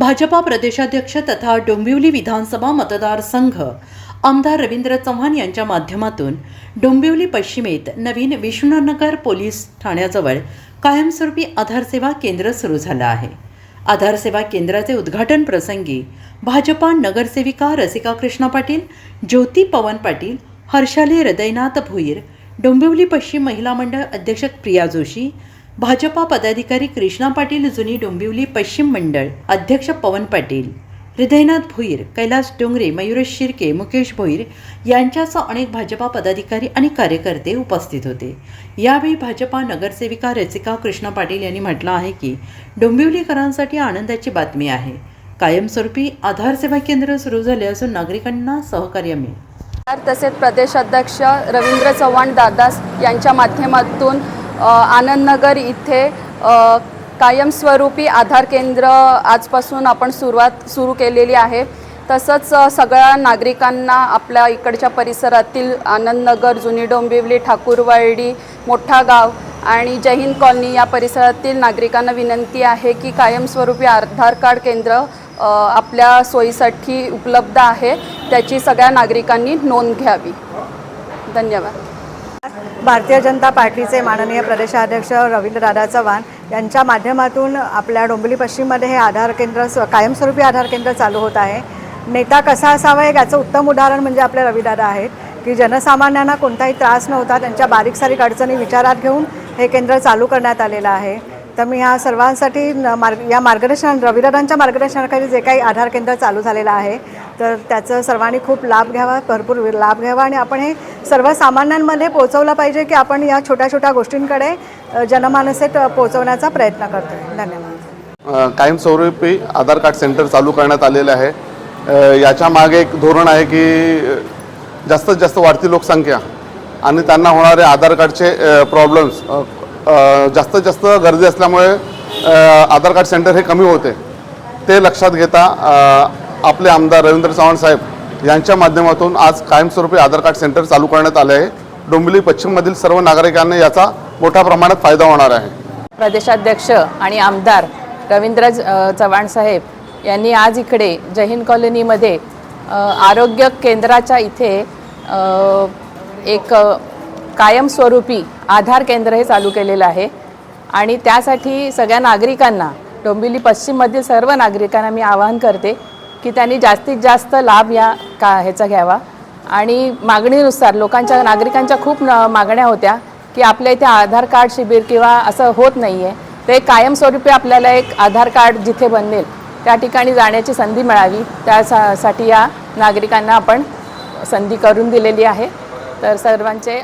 भाजपा प्रदेशाध्यक्ष तथा डोंबिवली विधानसभा मतदारसंघ आमदार रवींद्र चव्हाण यांच्या माध्यमातून डोंबिवली पश्चिमेत नवीन विष्णुनगर पोलीस ठाण्याजवळ कायमस्वरूपी आधार सेवा केंद्र सुरू झालं आहे। आधार सेवा केंद्राचे उद्घाटन प्रसंगी भाजपा नगरसेविका रसिका कृष्णा पाटील, ज्योती पवन पाटील, हर्षाली हृदयनाथ भुईर, डोंबिवली पश्चिम महिला मंडळ अध्यक्ष प्रिया जोशी, भाजपा पदाधिकारी कृष्णा पाटील, जुनी डोंबिवली पश्चिम मंडळ अध्यक्ष पवन पाटील, हृदयनाथ भुईर, कैलास डोंगरे, मयुरेश शिर्के, मुकेश भुईर यांच्यासह अनेक भाजपा पदाधिकारी आणि कार्यकर्ते उपस्थित होते। यावेळी भाजपा नगरसेविका रसिका कृष्णा पाटील यांनी म्हटलं आहे की डोंबिवलीकरांसाठी आनंदाची बातमी आहे। कायमस्वरूपी आधार सेवा केंद्र सुरू झाले असून नागरिकांना सहकार्य मिळेल। तसेच प्रदेशाध्यक्ष रवींद्र चव्हाण दादास यांच्या माध्यमातून आनंदनगर इथे कायमस्वरूपी आधार केंद्र आजपासून आपण सुरू केलेली आहे। तसंच सगळ्या नागरिकांना आपल्या इकडच्या परिसरातील आनंदनगर, जुनी डोंबिवली, ठाकूरवाडी, मोठा गाव आणि जय हिंद कॉलनी या परिसरातील नागरिकांना विनंती आहे की कायमस्वरूपी आधार कार्ड केंद्र आपल्या सोयीसाठी उपलब्ध आहे, त्याची सगळ्या नागरिकांनी नोंद घ्यावी। धन्यवाद। भारतीय जनता पार्टीचे माननीय प्रदेशाध्यक्ष रवींद्रदादा चव्हाण यांच्या माध्यमातून आपल्या डोंबिवली पश्चिममध्ये हे आधार केंद्र कायमस्वरूपी आधार केंद्र चालू होत आहे। नेता कसा असावा याचं उत्तम उदाहरण म्हणजे आपले रवीदादा आहेत की जनसामान्यांना कोणताही त्रास नव्हता, त्यांच्या बारीक सारीक अडचणी विचारात घेऊन हे केंद्र चालू करण्यात आलेलं आहे। तर मी ह्या सर्वांसाठी या रवीदादांच्या मार्गदर्शनाखाली जे काही आधार केंद्र चालू झालेलं आहे तर त्याचं सर्वांनी खूप लाभ घ्यावा, भरपूर लाभ घ्यावा आणि आपण हे सर्वसामान्यांमध्ये पोहोचवलं पाहिजे की आपण या छोट्या छोट्या गोष्टींकडे जनमानसेत पोहोचवण्याचा प्रयत्न करतोय। धन्यवाद। कायमस्वरूपी आधार कार्ड सेंटर चालू करण्यात आलेलं आहे। याच्या मागे एक धोरण आहे की जास्तीत जास्त वाढती लोकसंख्या आणि त्यांना होणारे आधार कार्डचे प्रॉब्लेम्स जास्तीत जास्त गर्दी असल्यामुळे आधार कार्ड सेंटर हे कमी होते। ते लक्षात घेता आपले आमदार रवींद्र चव्हाण साहेब यांच्या माध्यमातून आज कायमस्वरूपी आधार कार्ड सेंटर चालू करण्यात आले आहे। डोंबिवली पश्चिममधील सर्व नागरिकांना याचा मोठ्या प्रमाणात फायदा होणार आहे। प्रदेशाध्यक्ष आणि आमदार रवींद्र चव्हाण साहेब यांनी आज इकडे जय हिंद कॉलनीमध्ये आरोग्य केंद्राच्या इथे एक कायमस्वरूपी आधार केंद्र हे चालू केलेलं आहे आणि त्यासाठी सगळ्या नागरिकांना, डोंबिवली पश्चिममधील सर्व नागरिकांना मी आवाहन करते की त्यांनी जास्तीत जास्त लाभ ह्याचा घ्यावा। आणि मागणीनुसार नागरिकांच्या खूप मागण्या होत्या की आपल्या इथे आधार कार्ड शिबिर किंवा असं होत नाही आहे, ते कायमस्वरूपी आपल्याला एक आधार कार्ड जिथे बनेल त्या ठिकाणी जाण्याची संधी मिळावी, त्यासाठी या नागरिकांना आपण संधी करून दिलेली आहे। तर सर्वांचे